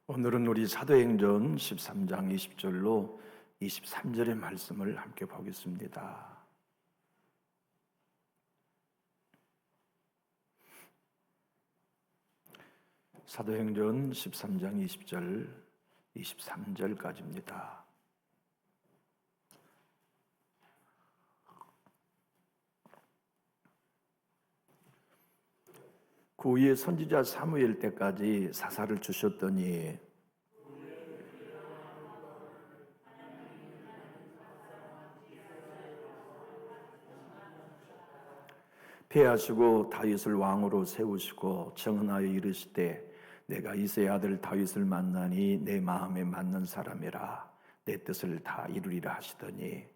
오늘은 우리 사도행전 13장 20절로 23절의 말씀을 함께 보겠습니다. 사도행전 13장 20절, 23절까지입니다. 그 후에 선지자 사무엘 때까지 사사를 주셨더니 폐하시고 다윗을 왕으로 세우시고 정언하여 이르시되 내가 이새의 아들 다윗을 만나니 내 마음에 맞는 사람이라 내 뜻을 다 이루리라 하시더니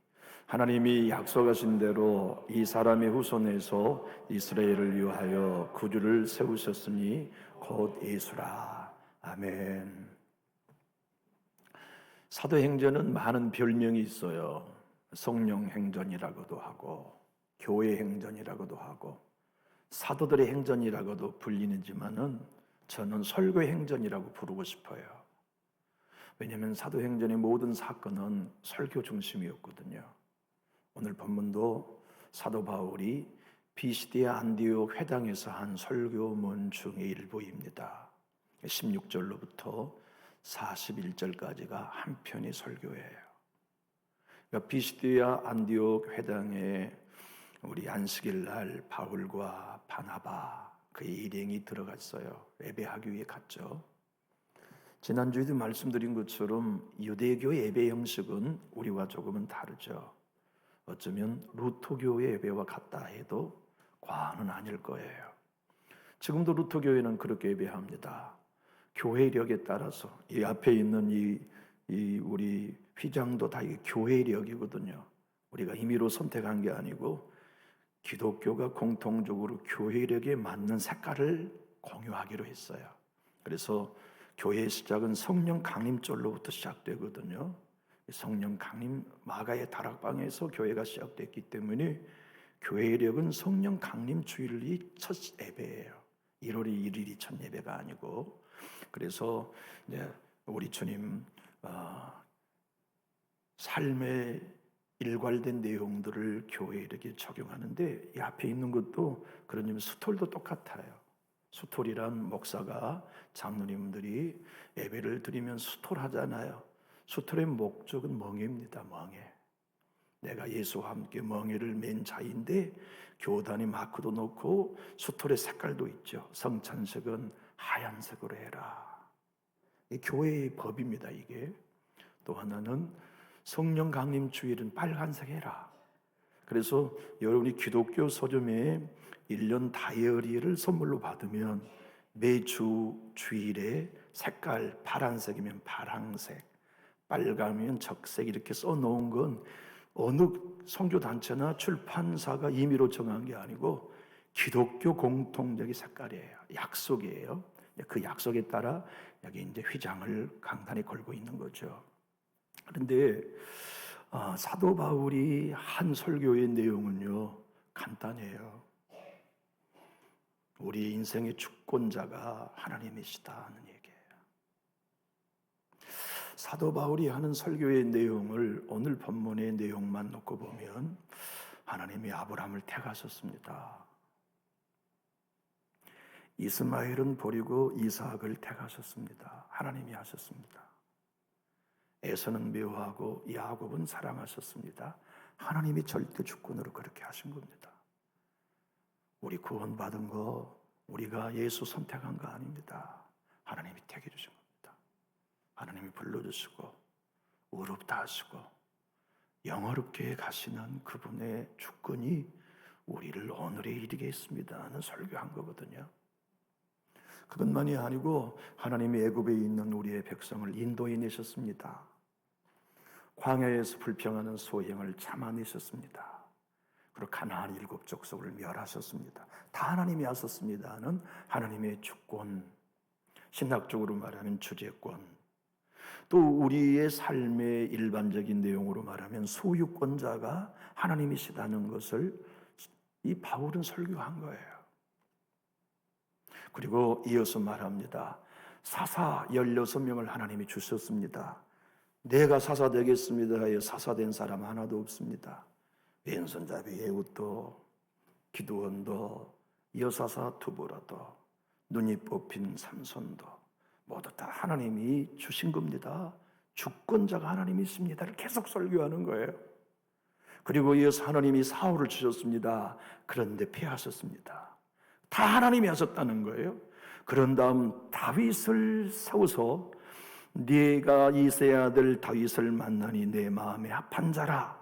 하나님이 약속하신 대로 이 사람의 후손에서 이스라엘을 위하여 구주를 세우셨으니 곧 예수라. 아멘. 사도행전은 많은 별명이 있어요. 성령행전이라고도 하고 교회 행전이라고도 하고 사도들의 행전이라고도 불리지만은 저는 설교 행전이라고 부르고 싶어요. 왜냐하면 사도행전의 모든 사건은 설교 중심이었거든요. 오늘 본문도 사도 바울이 비시디아 안디옥 회당에서 한 설교문 중의 일부입니다. 16절로부터 41절까지가 한 편의 설교예요. 그러니까 비시디아 안디옥 회당에 우리 안식일 날 바울과 바나바 그의 일행이 들어갔어요. 예배하기 위해 갔죠. 지난주에도 말씀드린 것처럼 유대교 예배 형식은 우리와 조금은 다르죠. 어쩌면 루터교의 예배와 같다 해도 과언은 아닐 거예요. 지금도 루터교회는 그렇게 예배합니다. 교회력에 따라서 이 앞에 있는 이 우리 휘장도 다 이게 교회력이거든요. 우리가 임의로 선택한 게 아니고 기독교가 공통적으로 교회력에 맞는 색깔을 공유하기로 했어요. 그래서 교회의 시작은 성령 강림절로부터 시작되거든요. 성령 강림 마가의 다락방에서 교회가 시작됐기 때문에 교회력은 성령 강림 주일이 첫 예배예요. 1월 1일이 첫 예배가 아니고. 그래서 이제 우리 주님 삶의 일괄된 내용들을 교회에 이렇게 적용하는데 이 앞에 있는 것도 그런 의미 수톨도 똑같아요. 수톨이란 목사가 장로님들이 예배를 드리면 수톨하잖아요. 수톨의 목적은 멍에입니다. 멍에. 내가 예수와 함께 멍에를 맨 자인데 교단의 마크도 놓고 수톨의 색깔도 있죠. 성찬색은 하얀색으로 해라. 이 교회의 법입니다. 이게. 또 하나는 성령 강림 주일은 빨간색 해라. 그래서 여러분이 기독교 서점에 1년 다이어리를 선물로 받으면 매주 주일에 색깔 파란색이면 파란색, 빨강이면 적색 이렇게 써놓은 건 어느 선교단체나 출판사가 임의로 정한 게 아니고 기독교 공통적인 색깔이에요. 약속이에요. 그 약속에 따라 여기 이제 휘장을 강단에 걸고 있는 거죠. 그런데 사도 바울이 한 설교의 내용은요 간단해요. 우리 인생의 주권자가 하나님이시다는 얘기예요. 사도 바울이 하는 설교의 내용을 오늘 본문의 내용만 놓고 보면 하나님이 아브라함을 택하셨습니다. 이스마엘은 버리고 이삭을 택하셨습니다. 하나님이 하셨습니다. 에서는 미워하고 야곱은 사랑하셨습니다. 하나님이 절대 주권으로 그렇게 하신 겁니다. 우리 구원받은 거 우리가 예수 선택한 거 아닙니다. 하나님이 택해 주신 겁니다. 하나님이 불러주시고 의롭다 하시고 영어롭게 가시는 그분의 주권이 우리를 오늘에 이르게 했습니다 하는 설교한 거거든요. 그것만이 아니고 하나님이 애굽에 있는 우리의 백성을 인도해 내셨습니다. 광야에서 불평하는 소행을 참아내셨습니다. 그리고 가나안 7족속을 멸하셨습니다. 다 하나님이 하셨습니다는 하나님의 주권, 신학적으로 말하면 주재권, 또 우리의 삶의 일반적인 내용으로 말하면 소유권자가 하나님이시다는 것을 이 바울은 설교한 거예요. 그리고 이어서 말합니다. 사사 16명을 하나님이 주셨습니다. 내가 사사 되겠습니다 하여 사사된 사람 하나도 없습니다. 왼손잡이 에훗도, 기드온도, 여사사 두보라도, 눈이 뽑힌 삼손도 모두 다 하나님이 주신 겁니다. 주권자가 하나님이 있습니다를 계속 설교하는 거예요. 그리고 이어서 하나님이 사울을 주셨습니다. 그런데 패하셨습니다. 다 하나님이 하셨다는 거예요. 그런 다음 다윗을 세워서 네가 이새의 아들 다윗을 만나니 내 마음에 합한 자라.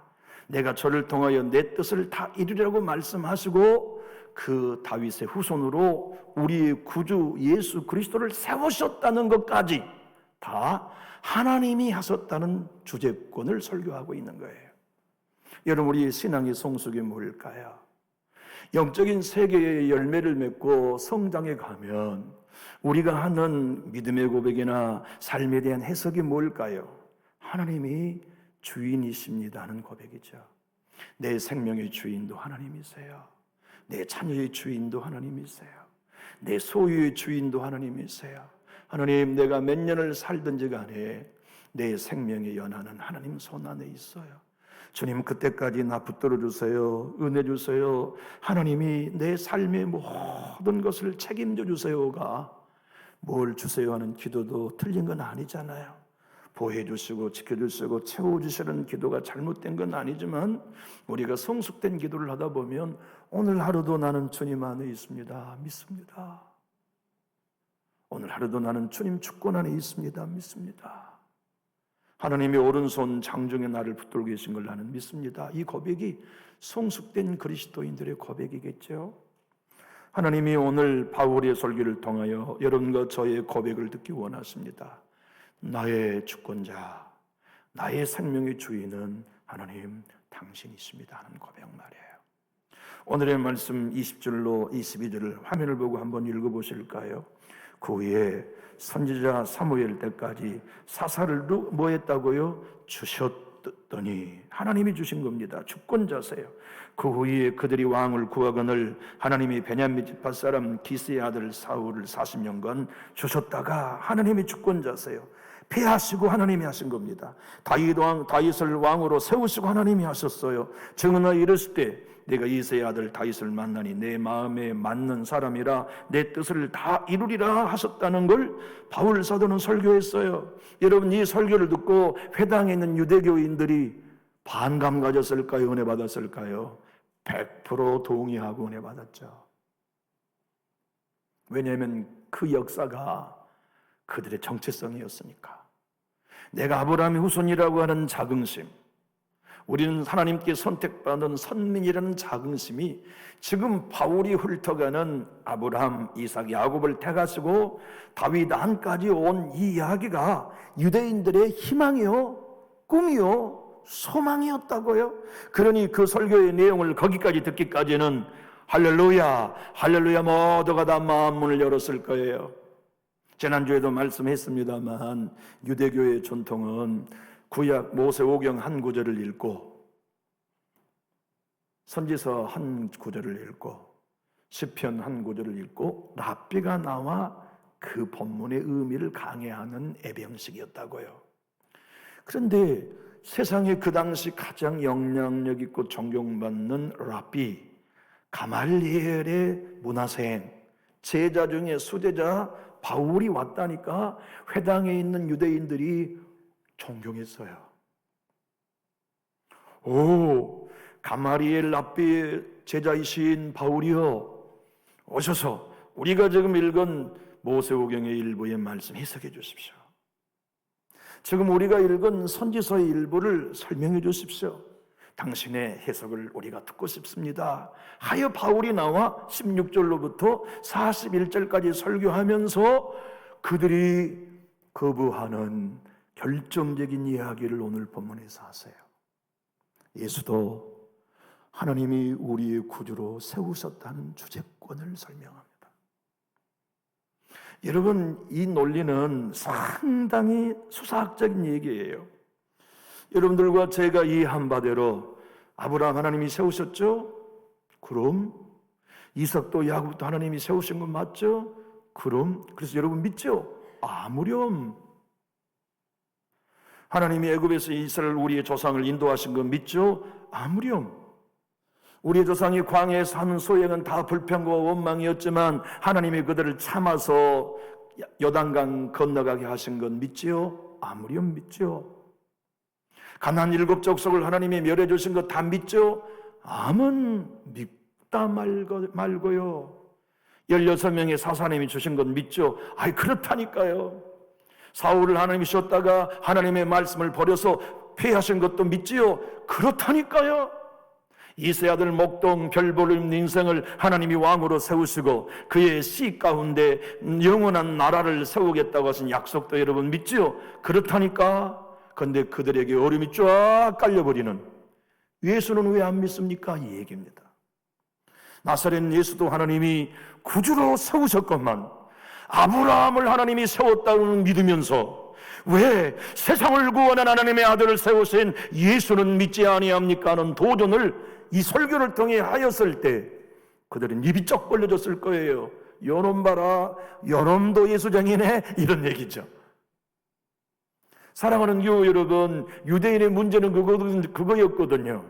내가 저를 통하여 내 뜻을 다 이루려고 말씀하시고 그 다윗의 후손으로 우리의 구주 예수 그리스도를 세우셨다는 것까지 다 하나님이 하셨다는 주제권을 설교하고 있는 거예요. 여러분, 우리 신앙의 성숙이 뭘까요? 영적인 세계의 열매를 맺고 성장해 가면 우리가 하는 믿음의 고백이나 삶에 대한 해석이 뭘까요? 하나님이 주인이십니다 하는 고백이죠. 내 생명의 주인도 하나님이세요. 내 자녀의 주인도 하나님이세요. 내 소유의 주인도 하나님이세요. 하나님, 내가 몇 년을 살든지 간에 내 생명의 연한은 하나님 손 안에 있어요. 주님, 그때까지 나 붙들어 주세요. 은혜 주세요. 하나님이 내 삶의 모든 것을 책임져 주세요가 뭘 주세요 하는 기도도 틀린 건 아니잖아요. 보호해 주시고 지켜주시고 채워주시는 기도가 잘못된 건 아니지만 우리가 성숙된 기도를 하다 보면 오늘 하루도 나는 주님 안에 있습니다. 믿습니다. 오늘 하루도 나는 주님 주권 안에 있습니다. 믿습니다. 하나님이 오른손 장중에 나를 붙들고 계신 걸 나는 믿습니다. 이 고백이 성숙된 그리스도인들의 고백이겠죠. 하나님이 오늘 바울의 설교를 통하여 여러분과 저의 고백을 듣기 원하십니다. 나의 주권자, 나의 생명의 주인은 하나님 당신이십니다 하는 고백 말이에요. 오늘의 말씀 20절로 22절을 화면을 보고 한번 읽어보실까요? 그 후에 선지자 사무엘 때까지 사사를 뭐 했다고요? 주셨더니 하나님이 주신 겁니다. 주권자세요. 그 후에 그들이 왕을 구하거늘 하나님이 베냐민 지파 사람 기스의 아들 사울을 40년간 주셨다가 하나님이 주권자세요. 패하시고 하나님이 하신 겁니다. 다윗을 왕으로 세우시고 하나님이 하셨어요. 증언하 이르실 때 내가 이새의 아들 다윗을 만나니 내 마음에 맞는 사람이라 내 뜻을 다 이루리라 하셨다는 걸 바울 사도는 설교했어요. 여러분, 이 설교를 듣고 회당에 있는 유대교인들이 반감 가졌을까요? 은혜 받았을까요? 100% 동의하고 은혜 받았죠. 왜냐하면 그 역사가 그들의 정체성이었으니까. 내가 아브라함의 후손이라고 하는 자긍심, 우리는 하나님께 선택받은 선민이라는 자긍심이 지금 바울이 훑어가는 아브라함, 이삭, 야곱을 택하시고 다윗 안까지 온 이 이야기가 유대인들의 희망이요, 꿈이요, 소망이었다고요. 그러니 그 설교의 내용을 거기까지 듣기까지는 할렐루야, 할렐루야 모두가 다 마음문을 열었을 거예요. 지난주에도 말씀했습니다만 유대교의 전통은 구약 모세오경 한 구절을 읽고 선지서 한 구절을 읽고 시편 한 구절을 읽고 랍비가 나와 그 본문의 의미를 강해하는 애병식이었다고요. 그런데 세상에 그 당시 가장 영향력 있고 존경받는 랍비 가말리엘의 문화생 제자 중에 수제자 바울이 왔다니까 회당에 있는 유대인들이 존경했어요. 오, 가말리엘 랍비의 제자이신 바울이여, 오셔서 우리가 지금 읽은 모세오경의 일부의 말씀 해석해 주십시오. 지금 우리가 읽은 선지서의 일부를 설명해 주십시오. 당신의 해석을 우리가 듣고 싶습니다 하여 바울이 나와 16절로부터 41절까지 설교하면서 그들이 거부하는 결정적인 이야기를 오늘 본문에서 하세요. 예수도 하나님이 우리의 구주로 세우셨다는 주제권을 설명합니다. 여러분, 이 논리는 상당히 수사학적인 얘기예요. 여러분들과 제가 이해한 바대로 아브라함 하나님이 세우셨죠? 그럼 이삭도 야곱도 하나님이 세우신 건 맞죠? 그럼 그래서 여러분 믿죠? 아무렴. 하나님이 애굽에서 이스라엘 우리의 조상을 인도하신 거 믿죠? 아무렴. 우리의 조상이 광야에서 하는 소행은 다 불평과 원망이었지만 하나님이 그들을 참아서 요단강 건너가게 하신 건 믿지요? 아무렴 믿죠. 가나안 7 족속을 하나님이 멸해 주신 거 다 믿죠? 아멘 믿다 말고요. 16명의 사사님이 주신 건 믿죠? 아이 그렇다니까요. 사울을 하나님이 셨다가 하나님의 말씀을 버려서 패하신 것도 믿지요? 그렇다니까요. 이세 아들 목동 별보름 인생을 하나님이 왕으로 세우시고 그의 씨 가운데 영원한 나라를 세우겠다고 하신 약속도 여러분 믿지요? 그렇다니까. 그런데 그들에게 얼음이 쫙 깔려버리는 예수는 왜 안 믿습니까? 이 얘기입니다. 나사렛 예수도 하나님이 구주로 세우셨건만 아브라함을 하나님이 세웠다고 믿으면서 왜 세상을 구원한 하나님의 아들을 세우신 예수는 믿지 아니합니까? 하는 도전을 이 설교를 통해 하였을 때 그들은 입이 쩍 벌려졌을 거예요. 요놈 봐라, 요놈도 예수장이네, 이런 얘기죠. 사랑하는 교우 여러분, 유대인의 문제는 그거였거든요.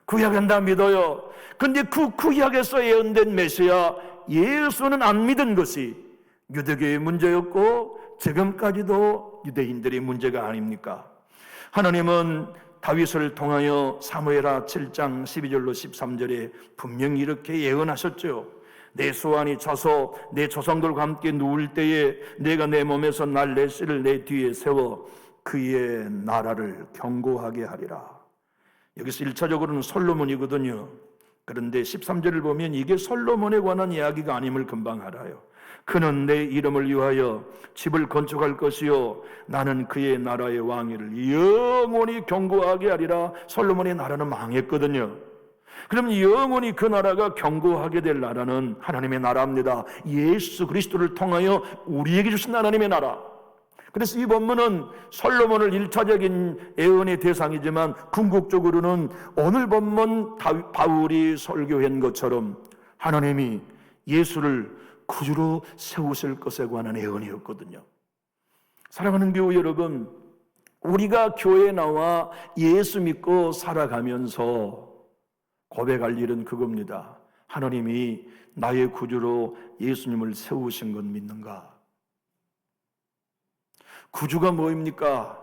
구약은 다 믿어요. 근데 그 구약에서 예언된 메시아 예수는 안 믿은 것이 유대교의 문제였고 지금까지도 유대인들의 문제가 아닙니까? 하나님은 다윗을 통하여 사무엘하 7장 12절로 13절에 분명히 이렇게 예언하셨죠. 내 수완이 차서 내 조상들과 함께 누울 때에 내가 내 몸에서 날 내 씨를 내 뒤에 세워 그의 나라를 견고하게 하리라. 여기서 1차적으로는 솔로몬이거든요. 그런데 13절을 보면 이게 솔로몬에 관한 이야기가 아님을 금방 알아요. 그는 내 이름을 위하여 집을 건축할 것이요 나는 그의 나라의 왕위를 영원히 견고하게 하리라. 솔로몬의 나라는 망했거든요. 그럼 영원히 그 나라가 견고하게 될 나라는 하나님의 나라입니다. 예수 그리스도를 통하여 우리에게 주신 하나님의 나라. 그래서 이 본문은 솔로몬을 1차적인 예언의 대상이지만 궁극적으로는 오늘 본문 바울이 설교한 것처럼 하나님이 예수를 구주로 세우실 것에 관한 예언이었거든요. 사랑하는 교우 여러분, 우리가 교회에 나와 예수 믿고 살아가면서 고백할 일은 그겁니다. 하나님이 나의 구주로 예수님을 세우신 건 믿는가? 구주가 뭐입니까?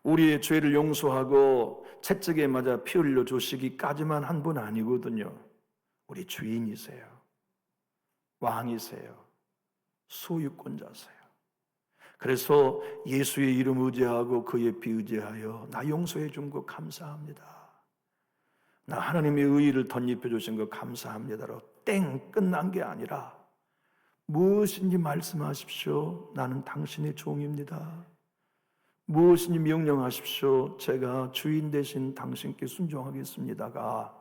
우리의 죄를 용서하고 채찍에 맞아 피 흘려 주시기까지만 한 분 아니거든요. 우리 주인이세요. 왕이세요. 소유권자세요. 그래서 예수의 이름 의지하고 그의 피 의지하여 나 용서해 준 거 감사합니다. 나 하나님의 의의를 덧입혀 주신 거 감사합니다로 땡 끝난 게 아니라 무엇인지 말씀하십시오. 나는 당신의 종입니다. 무엇인지 명령하십시오. 제가 주인 대신 당신께 순종하겠습니다가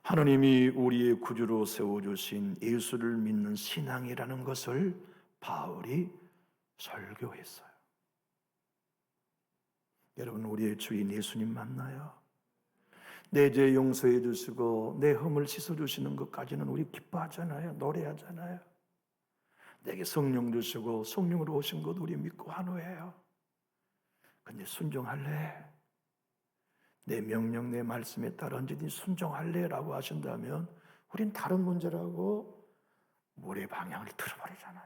하나님이 우리의 구주로 세워주신 예수를 믿는 신앙이라는 것을 바울이 설교했어요. 여러분, 우리의 주인 예수님 맞나요? 내 죄 용서해 주시고 내 흠을 씻어주시는 것까지는 우리 기뻐하잖아요. 노래하잖아요. 내게 성령 주시고 성령으로 오신 것 우리 믿고 환호해요. 근데 순종할래? 내 명령 내 말씀에 따라 언제든지 순종할래라고 하신다면 우린 다른 문제라고 물의 방향을 틀어버리잖아요.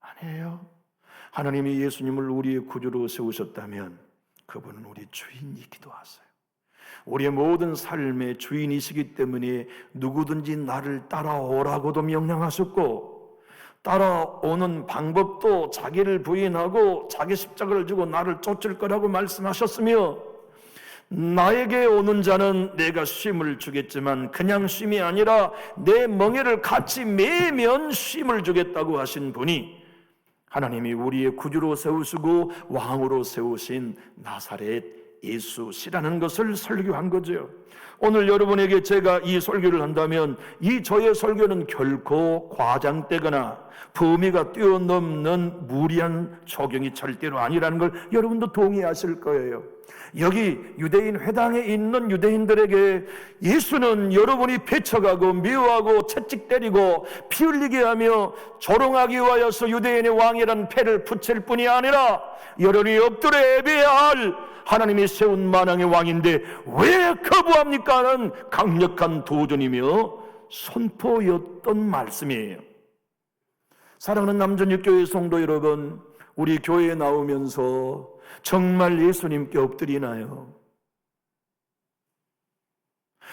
아니에요. 하나님이 예수님을 우리의 구주로 세우셨다면 그분은 우리 주인이기도 하세요. 우리의 모든 삶의 주인이시기 때문에 누구든지 나를 따라오라고도 명령하셨고 따라오는 방법도 자기를 부인하고 자기 십자가를 지고 나를 쫓을 거라고 말씀하셨으며 나에게 오는 자는 내가 쉼을 주겠지만 그냥 쉼이 아니라 내 멍에를 같이 매면 쉼을 주겠다고 하신 분이 하나님이 우리의 구주로 세우시고 왕으로 세우신 나사렛 예수시라는 것을 설교한 거죠. 오늘 여러분에게 제가 이 설교를 한다면 이 저의 설교는 결코 과장되거나 범위가 뛰어넘는 무리한 적용이 절대로 아니라는 걸 여러분도 동의하실 거예요. 여기 유대인 회당에 있는 유대인들에게 예수는 여러분이 배척하고 미워하고 채찍 때리고 피 흘리게 하며 조롱하기 위하여서 유대인의 왕이란 패를 붙일 뿐이 아니라 여러분이 엎드려 예배해야 할 하나님이 세운 만왕의 왕인데 왜 거부합니까? 하는 강력한 도전이며 선포였던 말씀이에요. 사랑하는 남전육교회 성도 여러분, 우리 교회에 나오면서 정말 예수님께 엎드리나요?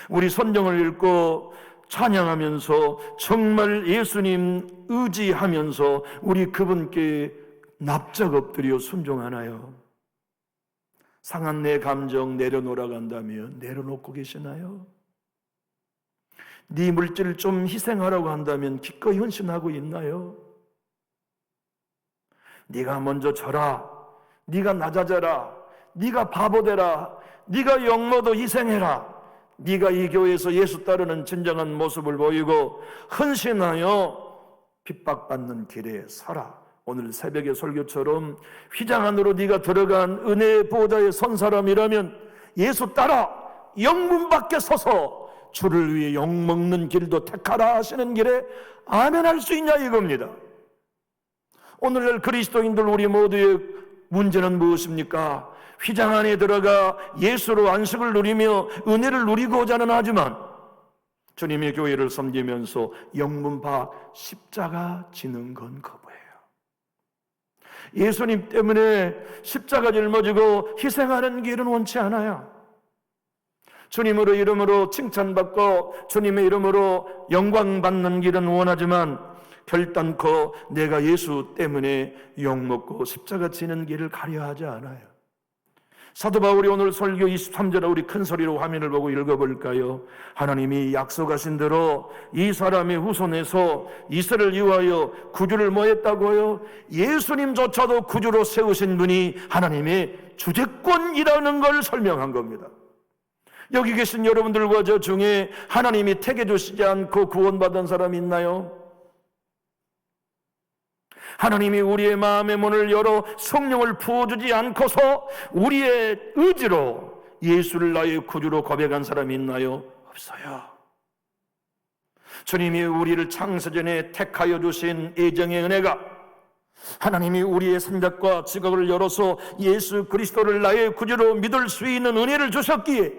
우리 선정을 읽고 찬양하면서 정말 예수님 의지하면서 우리 그분께 납작 엎드려 순종하나요? 상한 내 감정 내려놓으라고 한다면 내려놓고 계시나요? 네 물질 좀 희생하라고 한다면 기꺼이 헌신하고 있나요? 네가 먼저 져라, 네가 낮아져라, 네가 바보되라, 네가 영모도 희생해라, 네가 이 교회에서 예수 따르는 진정한 모습을 보이고 헌신하여 핍박받는 길에 서라. 오늘 새벽의 설교처럼 휘장 안으로 네가 들어간 은혜의 보호자에 선 사람이라면 예수 따라 영문 밖에 서서 주를 위해 욕먹는 길도 택하라 하시는 길에 아멘할 수 있냐 이겁니다. 오늘날 그리스도인들 우리 모두의 문제는 무엇입니까? 휘장 안에 들어가 예수로 안식을 누리며 은혜를 누리고자는 하지만 주님의 교회를 섬기면서 영문 밖 십자가 지는 건 거부해요. 예수님 때문에 십자가 짊어지고 희생하는 길은 원치 않아요. 주님으로 이름으로 칭찬받고 주님의 이름으로 영광받는 길은 원하지만 결단코 내가 예수 때문에 욕먹고 십자가 지는 길을 가려하지 않아요. 사도 바울이 오늘 설교 23절에 우리 큰 소리로 화면을 보고 읽어볼까요? 하나님이 약속하신 대로 이 사람의 후손에서 이스라엘을 위하여 구주를 뭐 했다고요? 예수님조차도 구주로 세우신 분이 하나님의 주재권이라는 걸 설명한 겁니다. 여기 계신 여러분들과 저 중에 하나님이 택해 주시지 않고 구원받은 사람이 있나요? 하나님이 우리의 마음의 문을 열어 성령을 부어주지 않고서 우리의 의지로 예수를 나의 구주로 고백한 사람이 있나요? 없어요. 주님이 우리를 창세전에 택하여 주신 애정의 은혜가 하나님이 우리의 생각과 지각을 열어서 예수 그리스도를 나의 구주로 믿을 수 있는 은혜를 주셨기에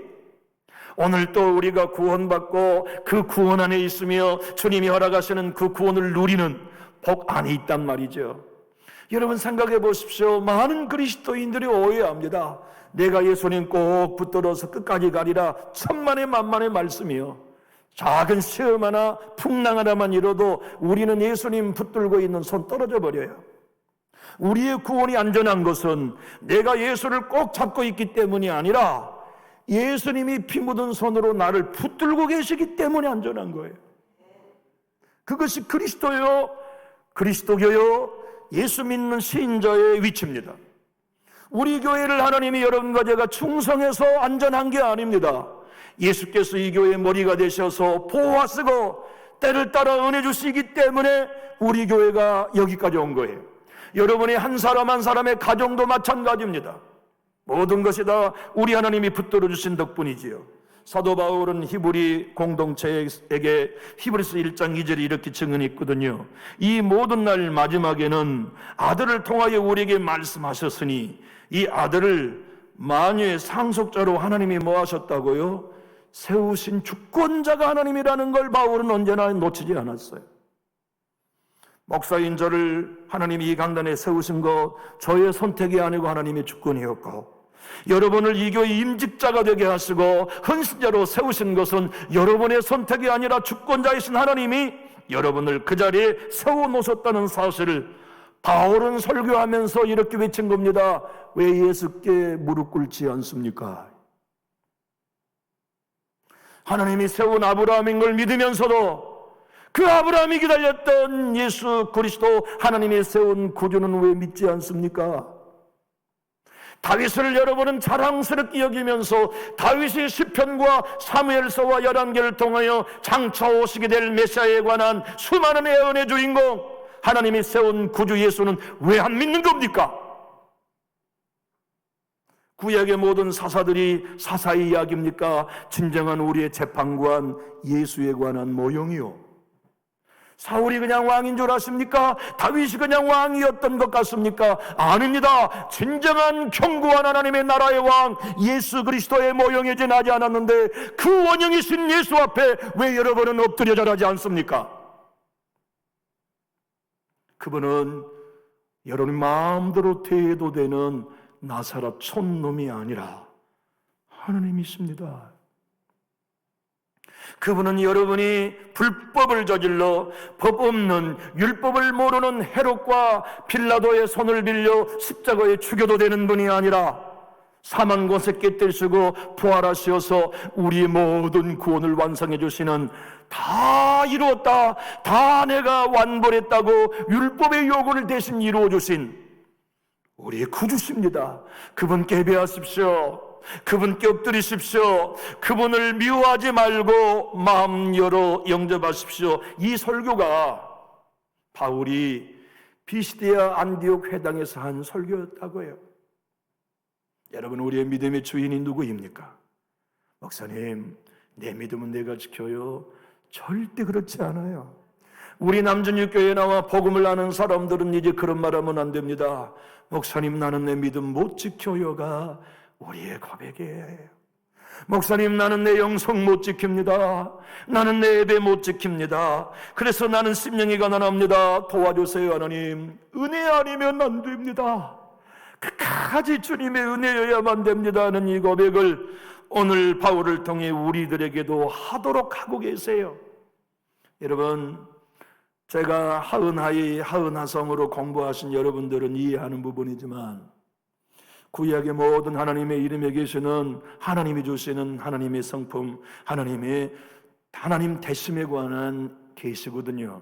오늘 또 우리가 구원받고 그 구원 안에 있으며 주님이 허락하시는 그 구원을 누리는 복 안에 있단 말이죠. 여러분 생각해 보십시오. 많은 그리스도인들이 오해합니다. 내가 예수님 꼭 붙들어서 끝까지 가리라 천만의 만만의 말씀이요. 작은 시험 하나 풍랑 하나만 이뤄도 우리는 예수님 붙들고 있는 손 떨어져 버려요. 우리의 구원이 안전한 것은 내가 예수를 꼭 잡고 있기 때문이 아니라 예수님이 피 묻은 손으로 나를 붙들고 계시기 때문에 안전한 거예요. 그것이 그리스도요, 그리스도교요, 예수 믿는 신자의 위치입니다. 우리 교회를 하나님이 여러분과 제가 충성해서 안전한 게 아닙니다. 예수께서 이 교회의 머리가 되셔서 보호하시고 때를 따라 은혜 주시기 때문에 우리 교회가 여기까지 온 거예요. 여러분의 한 사람 한 사람의 가정도 마찬가지입니다. 모든 것이 다 우리 하나님이 붙들어 주신 덕분이지요. 사도 바울은 히브리 공동체에게 히브리서 1장 2절에 이렇게 증언했거든요. 이 모든 날 마지막에는 아들을 통하여 우리에게 말씀하셨으니 이 아들을 만유의 상속자로 하나님이 뭐 하셨다고요? 세우신 주권자가 하나님이라는 걸 바울은 언제나 놓치지 않았어요. 목사인 저를 하나님이 이 강단에 세우신 것 저의 선택이 아니고 하나님의 주권이었고, 여러분을 이 교회 임직자가 되게 하시고 헌신자로 세우신 것은 여러분의 선택이 아니라 주권자이신 하나님이 여러분을 그 자리에 세워놓으셨다는 사실을 바울은 설교하면서 이렇게 외친 겁니다. 왜 예수께 무릎 꿇지 않습니까? 하나님이 세운 아브라함인 걸 믿으면서도 그 아브라함이 기다렸던 예수 그리스도 하나님이 세운 구주는 왜 믿지 않습니까? 다윗을 여러분은 자랑스럽게 여기면서 다윗의 시편과 사무엘서와 열왕기를 통하여 장차 오시게 될 메시아에 관한 수많은 예언의 주인공 하나님이 세운 구주 예수는 왜 안 믿는 겁니까? 구약의 모든 사사들이 사사의 이야기입니까? 진정한 우리의 재판관 예수에 관한 모형이요. 사울이 그냥 왕인 줄 아십니까? 다윗이 그냥 왕이었던 것 같습니까? 아닙니다. 진정한 견고한 하나님의 나라의 왕 예수 그리스도의 모형에 지나지 않았는데 그 원형이신 예수 앞에 왜 여러분은 엎드려 절하지 않습니까? 그분은 여러분 마음대로 대해도 되는 나사렛 촌놈이 아니라 하나님이십니다. 그분은 여러분이 불법을 저질러 법 없는 율법을 모르는 헤롯과 빌라도의 손을 빌려 십자가에 죽여도 되는 분이 아니라 사망 곳에 깨뜨리시고 부활하시어서 우리의 모든 구원을 완성해 주시는 다 이루었다, 다 내가 완벌했다고 율법의 요구를 대신 이루어 주신 우리의 구주십니다. 그분께 예배하십시오. 그분께 엎드리십시오. 그분을 미워하지 말고 마음 열어 영접하십시오. 이 설교가 바울이 비시디아 안디옥 회당에서 한 설교였다고요. 여러분, 우리의 믿음의 주인이 누구입니까? 목사님, 내 믿음은 내가 지켜요. 절대 그렇지 않아요. 우리 남준육교회에 나와 복음을 아는 사람들은 이제 그런 말하면 안 됩니다. 목사님, 나는 내 믿음 못 지켜요가 우리의 고백이에요. 목사님, 나는 내 영성 못 지킵니다. 나는 내 예배 못 지킵니다. 그래서 나는 심령이 가난합니다. 도와주세요 하나님. 은혜 아니면 안 됩니다. 끝까지 주님의 은혜여야만 됩니다 하는 이 고백을 오늘 바울을 통해 우리들에게도 하도록 하고 계세요. 여러분, 제가 하은하이 하은하성으로 공부하신 여러분들은 이해하는 부분이지만 구약의 모든 하나님의 이름에 계시는 하나님이 주시는 하나님의 성품, 하나님 대심에 관한 계시거든요.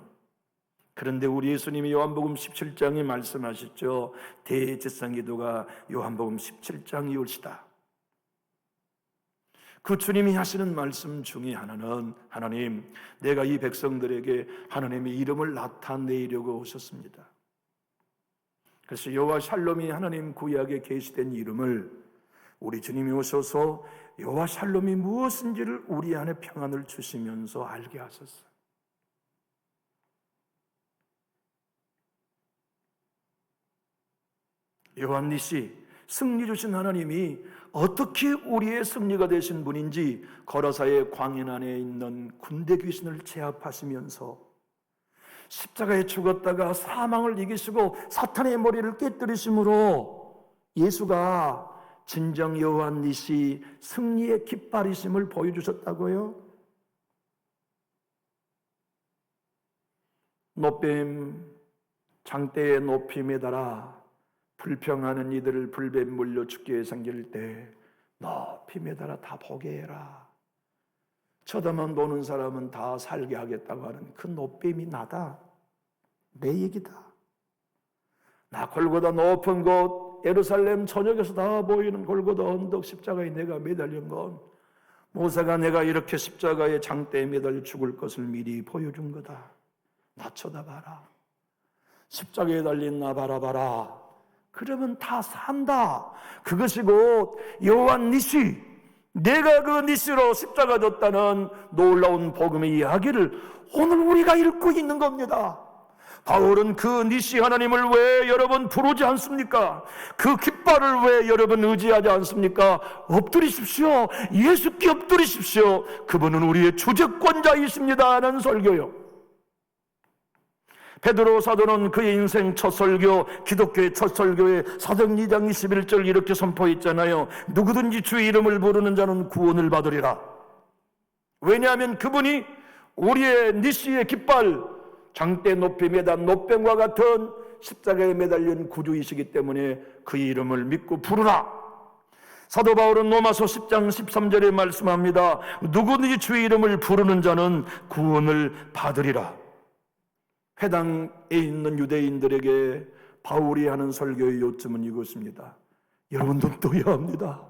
그런데 우리 예수님이 요한복음 17장에 말씀하셨죠. 대제사장기도가 요한복음 17장 이올시다. 그 주님이 하시는 말씀 중에 하나는 하나님, 내가 이 백성들에게 하나님의 이름을 나타내려고 오셨습니다. 그래서 여호와 샬롬이 하나님 구약에 계시된 이름을 우리 주님이 오셔서 여호와 샬롬이 무엇인지를 우리 안에 평안을 주시면서 알게 하셨어요. 요한니시, 승리 주신 하나님이 어떻게 우리의 승리가 되신 분인지 거라사의 광야 안에 있는 군대 귀신을 제압하시면서 십자가에 죽었다가 사망을 이기시고 사탄의 머리를 깨뜨리심으로 예수가 진정 요한니시 승리의 깃발이심을 보여주셨다고요. 노뱀 장대에 높이 매달아 불평하는 이들을 불뱀 물려 죽게 생길 때 높이 매달아 다 보게 해라. 쳐다만 보는 사람은 다 살게 하겠다고 하는 그 노뱀이 나다. 내 얘기다. 나 골고다 높은 곳 예루살렘 저녁에서 다 보이는 골고다 언덕 십자가에 내가 매달린 건 모세가 내가 이렇게 십자가의 장대에 매달려 죽을 것을 미리 보여준 거다. 나 쳐다봐라. 십자가에 달린 나 바라봐라. 그러면 다 산다. 그것이 곧 요한니시, 내가 그 니시로 십자가 졌다는 놀라운 복음의 이야기를 오늘 우리가 읽고 있는 겁니다. 바울은 그 니시 하나님을 왜 여러분 부르지 않습니까? 그 깃발을 왜 여러분 의지하지 않습니까? 엎드리십시오. 예수께 엎드리십시오. 그분은 우리의 주재권자이십니다 하는 설교요. 베드로 사도는 그의 인생 첫 설교, 기독교의 첫 설교에 사도행 2장 21절 이렇게 선포했잖아요. 누구든지 주의 이름을 부르는 자는 구원을 받으리라. 왜냐하면 그분이 우리의 니시의 깃발, 장대 높이 매단 노뱀과 같은 십자가에 매달린 구주이시기 때문에 그 이름을 믿고 부르라. 사도 바울은 로마서 10장 13절에 말씀합니다. 누구든지 주의 이름을 부르는 자는 구원을 받으리라. 회당에 있는 유대인들에게 바울이 하는 설교의 요점은 이것입니다. 여러분도 떠야 합니다.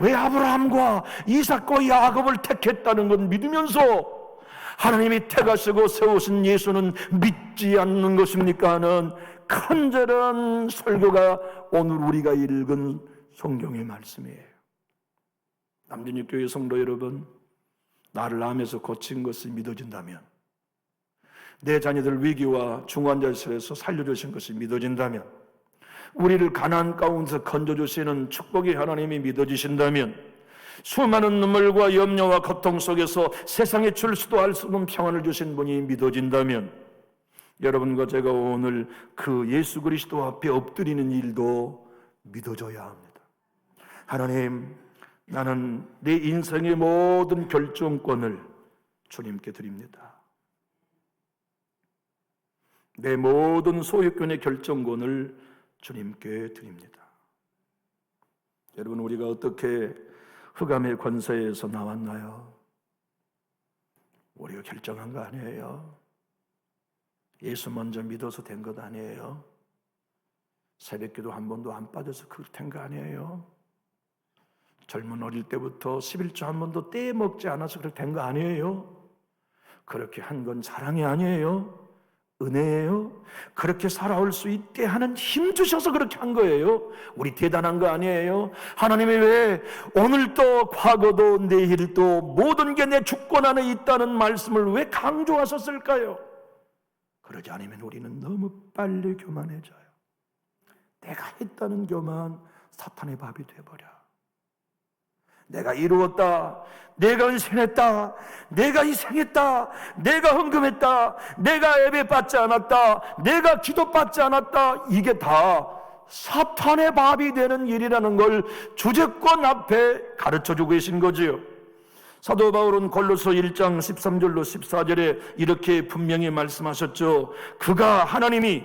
왜 아브라함과 이삭과 야곱을 택했다는 건 믿으면서 하나님이 택하시고 세우신 예수는 믿지 않는 것입니까 하는 간절한 설교가 오늘 우리가 읽은 성경의 말씀이에요. 남진육교회 성도 여러분, 나를 암에서 고친 것이 믿어진다면, 내 자녀들 위기와 중환자실에서 살려주신 것이 믿어진다면, 우리를 가난 가운데서 건져주시는 축복의 하나님이 믿어지신다면, 수많은 눈물과 염려와 고통 속에서 세상에 줄 수도 알 수 없는 평안을 주신 분이 믿어진다면, 여러분과 제가 오늘 그 예수 그리스도 앞에 엎드리는 일도 믿어져야 합니다. 하나님, 나는 내 인생의 모든 결정권을 주님께 드립니다. 내 모든 소유권의 결정권을 주님께 드립니다. 여러분, 우리가 어떻게 흑암의 권세에서 나왔나요? 우리가 결정한 거 아니에요. 예수 먼저 믿어서 된 것 아니에요. 새벽기도 한 번도 안 빠져서 그렇게 된 거 아니에요. 젊은 어릴 때부터 11조 한 번도 떼먹지 않아서 그렇게 된 거 아니에요. 그렇게 한 건 자랑이 아니에요. 은혜예요. 그렇게 살아올 수 있게 하는 힘 주셔서 그렇게 한 거예요. 우리 대단한 거 아니에요. 하나님이 왜 오늘도 과거도 내일도 모든 게 내 주권 안에 있다는 말씀을 왜 강조하셨을까요? 그러지 않으면 우리는 너무 빨리 교만해져요. 내가 했다는 교만 사탄의 밥이 돼버려. 내가 이루었다, 내가 은신했다, 내가 희생했다, 내가 헌금했다, 내가 예배 받지 않았다, 내가 기도 받지 않았다, 이게 다 사탄의 밥이 되는 일이라는 걸 주제권 앞에 가르쳐주고 계신 거지요. 사도 바울은 골로새 1장 13절로 14절에 이렇게 분명히 말씀하셨죠. 그가, 하나님이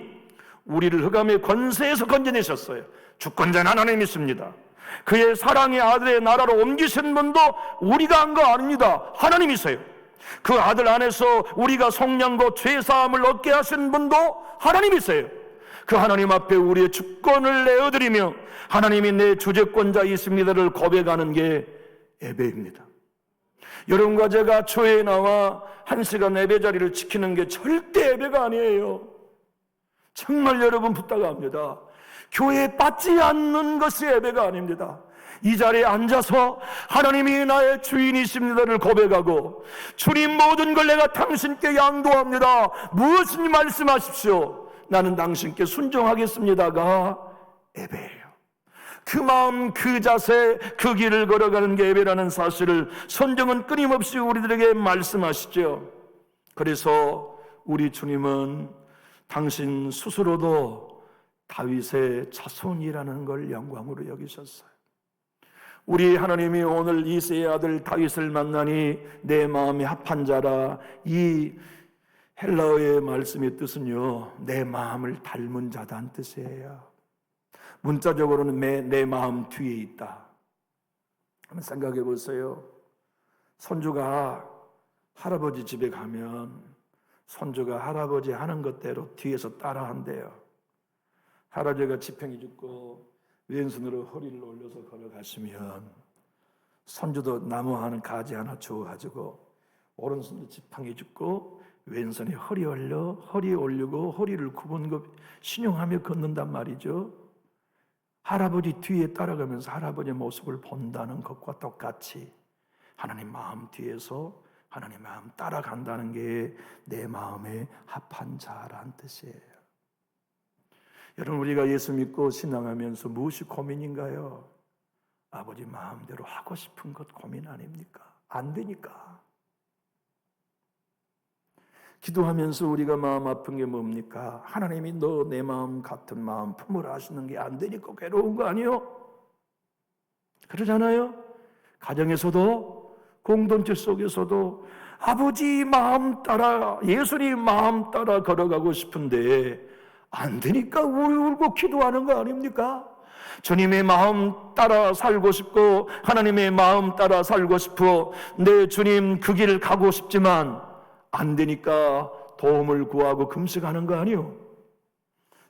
우리를 흑암의 권세에서 건져내셨어요. 주권자는 하나님이 있습니다. 그의 사랑의 아들의 나라로 옮기신 분도 우리가 한 거 아닙니다. 하나님이세요. 그 아들 안에서 우리가 속량과 죄사함을 얻게 하신 분도 하나님이세요. 그 하나님 앞에 우리의 주권을 내어드리며 하나님이 내 주재권자이십니다를 고백하는 게 예배입니다. 여러분과 제가 교회에 나와 1시간 예배 자리를 지키는 게 절대 예배가 아니에요. 정말 여러분 부탁합니다. 교회에 빠지지 않는 것이 예배가 아닙니다. 이 자리에 앉아서 하나님이 나의 주인이십니다를 고백하고, 주님 모든 걸 내가 당신께 양도합니다, 무엇인지 말씀하십시오, 나는 당신께 순종하겠습니다가 예배예요. 그 마음, 그 자세, 그 길을 걸어가는 게 예배라는 사실을 성경은 끊임없이 우리들에게 말씀하시죠. 그래서 우리 주님은 당신 스스로도 다윗의 자손이라는 걸 영광으로 여기셨어요. 우리 하나님이 오늘 이새의 아들 다윗을 만나니 내 마음이 합한 자라, 이 헬라어의 말씀의 뜻은요, 내 마음을 닮은 자다는 뜻이에요. 문자적으로는 내 마음 뒤에 있다. 한번 생각해 보세요. 손주가 할아버지 집에 가면 손주가 할아버지 하는 것대로 뒤에서 따라한대요. 할아버지가 지팡이 짚고 왼손으로 허리를 올려서 걸어가시면 손주도 나무 하는 가지 하나 주워가지고 오른손으로 지팡이 짚고 왼손에 허리 올리고 허리를 굽은 신용하며 걷는단 말이죠. 할아버지 뒤에 따라가면서 할아버지의 모습을 본다는 것과 똑같이 하나님 마음 뒤에서 하나님 마음 따라간다는 게 내 마음에 합한 자란 뜻이에요. 여러분, 우리가 예수 믿고 신앙하면서 무엇이 고민인가요? 아버지 마음대로 하고 싶은 것 고민 아닙니까? 안 되니까. 기도하면서 우리가 마음 아픈 게 뭡니까? 하나님이 너 내 마음 같은 마음 품으라 하시는 게 안 되니까 괴로운 거 아니에요? 그러잖아요. 가정에서도 공동체 속에서도 아버지 마음 따라, 예수님 마음 따라 걸어가고 싶은데 안 되니까 울고 기도하는 거 아닙니까? 주님의 마음 따라 살고 싶고 하나님의 마음 따라 살고 싶어 내 주님 그 길을 가고 싶지만 안 되니까 도움을 구하고 금식하는 거 아니요?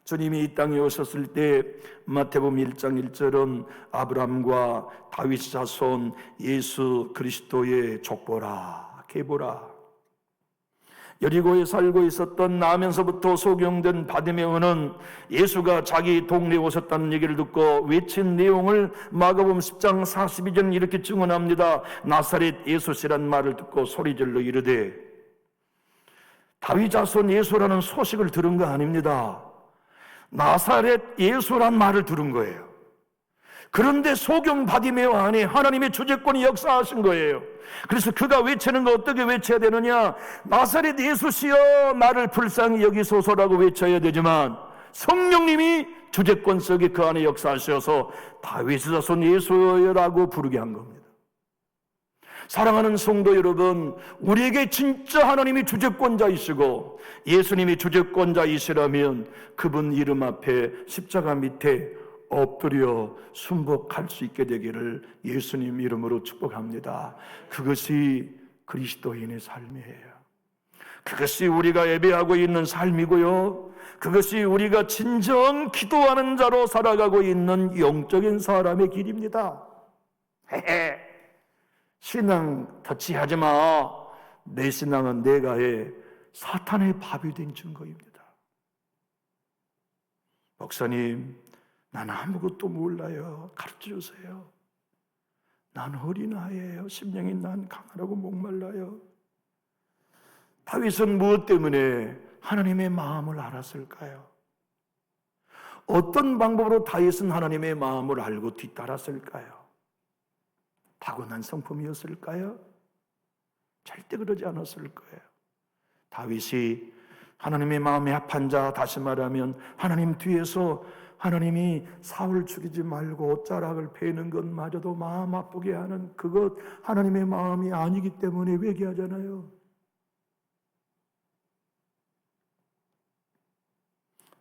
주님이 이 땅에 오셨을 때 마태복음 1장 1절은 아브라함과 다윗 자손 예수 그리스도의 족보라, 계보라. 여리고에 살고 있었던 나면서부터 소경된 바디메오는 예수가 자기 동네에 오셨다는 얘기를 듣고 외친 내용을 마가복음 10장 42절은 이렇게 증언합니다. 나사렛 예수시란 말을 듣고 소리질러 이르되, 다윗 자손 예수라는 소식을 들은 거 아닙니다. 나사렛 예수란 말을 들은 거예요. 그런데 소경 바디메오 안에 하나님의 주재권이 역사하신 거예요. 그래서 그가 외치는 거 어떻게 외쳐야 되느냐? 나사렛 예수시여 나를 불쌍히 여기소서라고 외쳐야 되지만 성령님이 주재권 속에 그 안에 역사하셔서 다윗의 자손 예수여라고 부르게 한 겁니다. 사랑하는 성도 여러분, 우리에게 진짜 하나님이 주재권자이시고 예수님이 주재권자이시라면 그분 이름 앞에 십자가 밑에 엎드려 순복할 수 있게 되기를 예수님 이름으로 축복합니다. 그것이 그리스도인의 삶이에요. 그것이 우리가 예배하고 있는 삶이고요, 그것이 우리가 진정 기도하는 자로 살아가고 있는 영적인 사람의 길입니다. 신앙 터치하지 마. 내 신앙은 내가 해 사탄의 밥이 된 증거입니다. 목사님, 나는 아무것도 몰라요. 가르쳐주세요. 난 어린아이예요. 심령이 난 강하라고 목말라요. 다윗은 무엇 때문에 하나님의 마음을 알았을까요? 어떤 방법으로 다윗은 하나님의 마음을 알고 뒤따랐을까요? 타고난 성품이었을까요? 절대 그러지 않았을 거예요. 다윗이 하나님의 마음에 합한 자, 다시 말하면 하나님 뒤에서 하나님이 사울 죽이지 말고 자락을 베는 것마저도 마음 아프게 하는 그것 하나님의 마음이 아니기 때문에 회개하잖아요.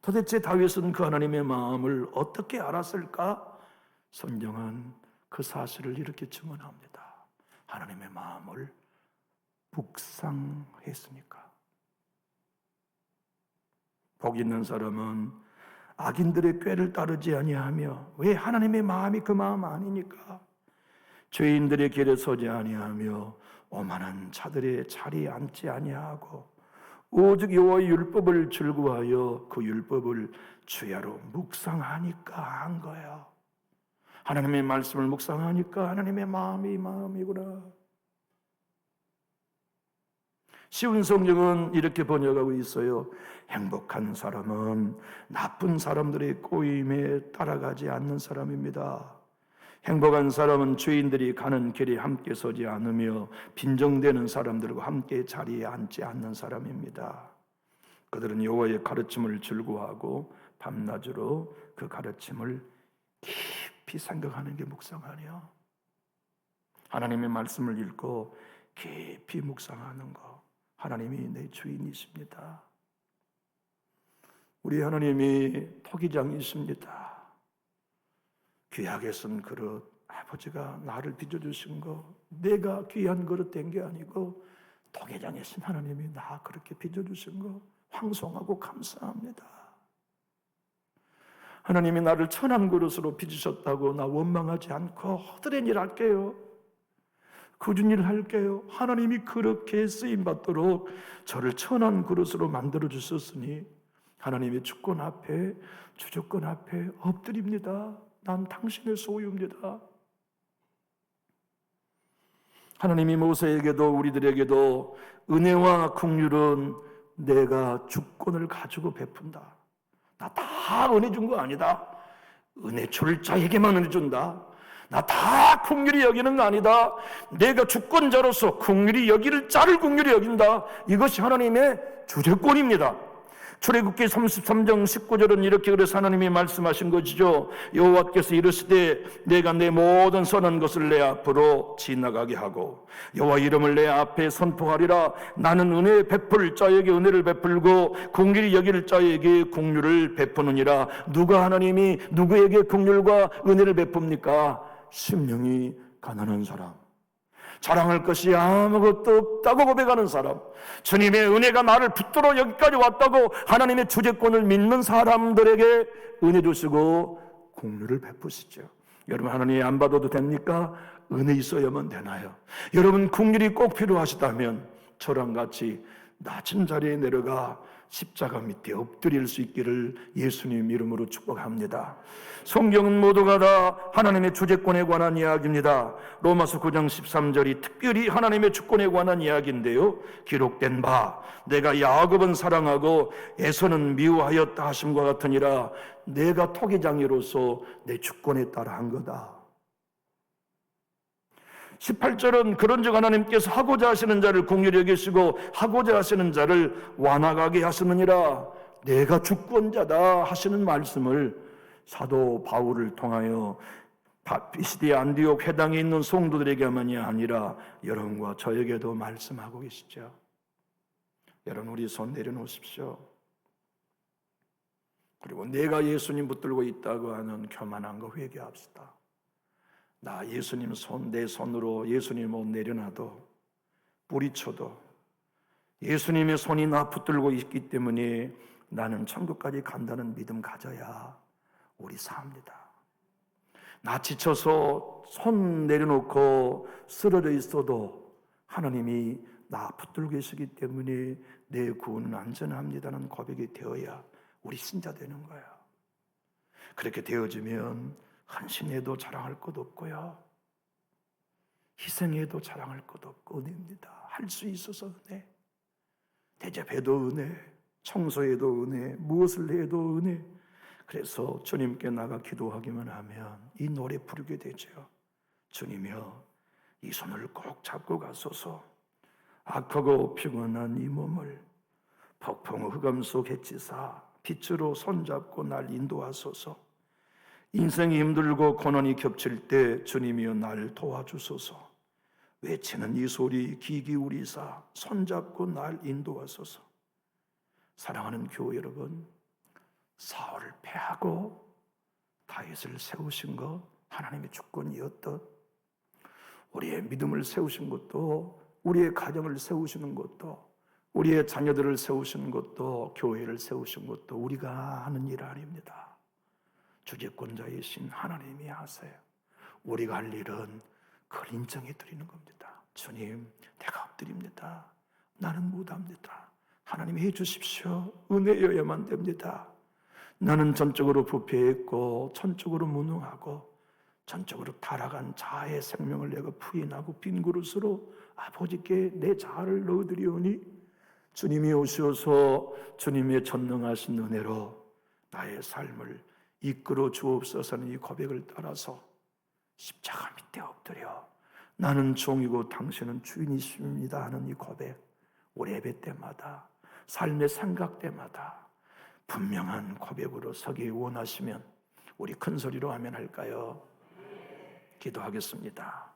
도대체 다윗은 그 하나님의 마음을 어떻게 알았을까? 성경은 그 사실을 이렇게 증언합니다. 하나님의 마음을 묵상했으니까. 복 있는 사람은 악인들의 꾀를 따르지 아니하며, 왜? 하나님의 마음이 그 마음 아니니까. 죄인들의 길에 서지 아니하며 오만한 자들의 자리에 앉지 아니하고 오직 여호와의 율법을 즐거워하여 그 율법을 주야로 묵상하니까 한 거예요. 하나님의 말씀을 묵상하니까 하나님의 마음이 이 마음이구나. 쉬운 성경은 이렇게 번역하고 있어요. 행복한 사람은 나쁜 사람들의 꼬임에 따라가지 않는 사람입니다. 행복한 사람은 죄인들이 가는 길에 함께 서지 않으며 빈정대는 사람들과 함께 자리에 앉지 않는 사람입니다. 그들은 여호와의 가르침을 즐거워하고 밤낮으로 그 가르침을 깊이 생각하는 게 묵상하네요. 하나님의 말씀을 읽고 깊이 묵상하는 거, 하나님이 내 주인이십니다. 우리 하나님이 토기장이십니다. 귀하게 쓴 그릇, 아버지가 나를 빚어주신 거, 내가 귀한 그릇 된 게 아니고 토기장이신 하나님이 나 그렇게 빚어주신 거 황송하고 감사합니다. 하나님이 나를 천한 그릇으로 빚으셨다고 나 원망하지 않고 허드렛 일 할게요. 굳은 일 할게요. 하나님이 그렇게 쓰임받도록 저를 천한 그릇으로 만들어 주셨으니 하나님의 주권 앞에, 주주권 앞에 엎드립니다. 난 당신의 소유입니다. 하나님이 모세에게도 우리들에게도 은혜와 긍휼은 내가 주권을 가지고 베푼다. 나 다 은혜 준 거 아니다. 은혜 줄 자에게만 은혜 준다. 나 다 긍휼히 여기는 거 아니다. 내가 주권자로서 긍휼히 여기를 자를 긍휼히 여긴다. 이것이 하나님의 주재권입니다. 출애굽기 33장 19절은 이렇게 그래서 하나님이 말씀하신 것이죠. 여호와께서 이르시되 내가 내 모든 선한 것을 내 앞으로 지나가게 하고 여호와 이름을 내 앞에 선포하리라. 나는 은혜 베풀 자에게 은혜를 베풀고 긍휼히 여길 자에게 긍휼을 베푸느니라. 누가 하나님이 누구에게 긍휼과 은혜를 베풉니까? 심령이 가난한 사람, 자랑할 것이 아무것도 없다고 고백하는 사람, 주님의 은혜가 나를 붙들어 여기까지 왔다고 하나님의 주재권을 믿는 사람들에게 은혜 주시고 공로를 베푸시죠. 여러분, 하나님 안 받아도 됩니까? 은혜 있어야만 되나요? 여러분, 국률이 꼭 필요하시다면 저랑 같이 낮은 자리에 내려가 십자가 밑에 엎드릴 수 있기를 예수님 이름으로 축복합니다. 성경은 모두가 다 하나님의 주재권에 관한 이야기입니다. 로마서 9장 13절이 특별히 하나님의 주권에 관한 이야기인데요, 기록된 바 내가 야곱은 사랑하고 에서는 미워하였다 하심과 같으니라. 내가 토기장이로서 내 주권에 따라 한 거다. 18절은 그런즉 하나님께서 하고자 하시는 자를 긍휼히 여기시고 하고자 하시는 자를 완악하게 하시느니라. 내가 주권자다 하시는 말씀을 사도 바울을 통하여 피시디아 안디옥 회당에 있는 성도들에게만이 아니라 여러분과 저에게도 말씀하고 계시죠. 여러분, 우리 손 내려놓으십시오. 그리고 내가 예수님 붙들고 있다고 하는 교만한 거 회개합시다. 나 예수님 내 손으로 예수님 옷 내려놔도 뿌리쳐도 예수님의 손이 나 붙들고 있기 때문에 나는 천국까지 간다는 믿음 가져야 우리 삽니다. 나 지쳐서 손 내려놓고 쓰러져 있어도 하나님이 나 붙들고 계시기 때문에 내 구원은 안전합니다는 고백이 되어야 우리 신자 되는 거야. 그렇게 되어지면 헌신해도 자랑할 것 없고요, 희생해도 자랑할 것 없고 은혜입니다. 할 수 있어서 은혜, 대접해도 은혜, 청소해도 은혜, 무엇을 해도 은혜. 그래서 주님께 나가 기도하기만 하면 이 노래 부르게 되죠. 주님이여, 이 손을 꼭 잡고 가소서. 악하고 피곤한 이 몸을 폭풍 흑암 속 해치사 빛으로 손잡고 날 인도하소서. 인생이 힘들고 고난이 겹칠 때 주님이여 날 도와주소서. 외치는 이 소리 귀 기울이사 손잡고 날 인도하소서. 사랑하는 교회 여러분, 사울을 패하고 다윗을 세우신 것 하나님의 주권이었던, 우리의 믿음을 세우신 것도, 우리의 가정을 세우시는 것도, 우리의 자녀들을 세우시는 것도, 교회를 세우신 것도 우리가 하는 일 아닙니다. 주재권자이신 하나님이 하세요. 우리가 할 일은 그걸 인정해 드리는 겁니다. 주님, 내가 엎드립니다. 나는 못합니다. 하나님이 해주십시오. 은혜여야만 됩니다. 나는 전적으로 부패했고 전적으로 무능하고 전적으로 타락한 자아의 생명을 내가 부인하고 빈 그릇으로 아버지께 내 자아를 넣어드리오니 주님이 오셔서 주님의 전능하신 은혜로 나의 삶을 이끌어 주옵소서는 이 고백을 따라서 십자가 밑에 엎드려 나는 종이고 당신은 주인이십니다 하는 이 고백, 우리 예배 때마다 삶의 생각 때마다 분명한 고백으로 서기 원하시면 우리 큰 소리로 하면 할까요? 기도하겠습니다.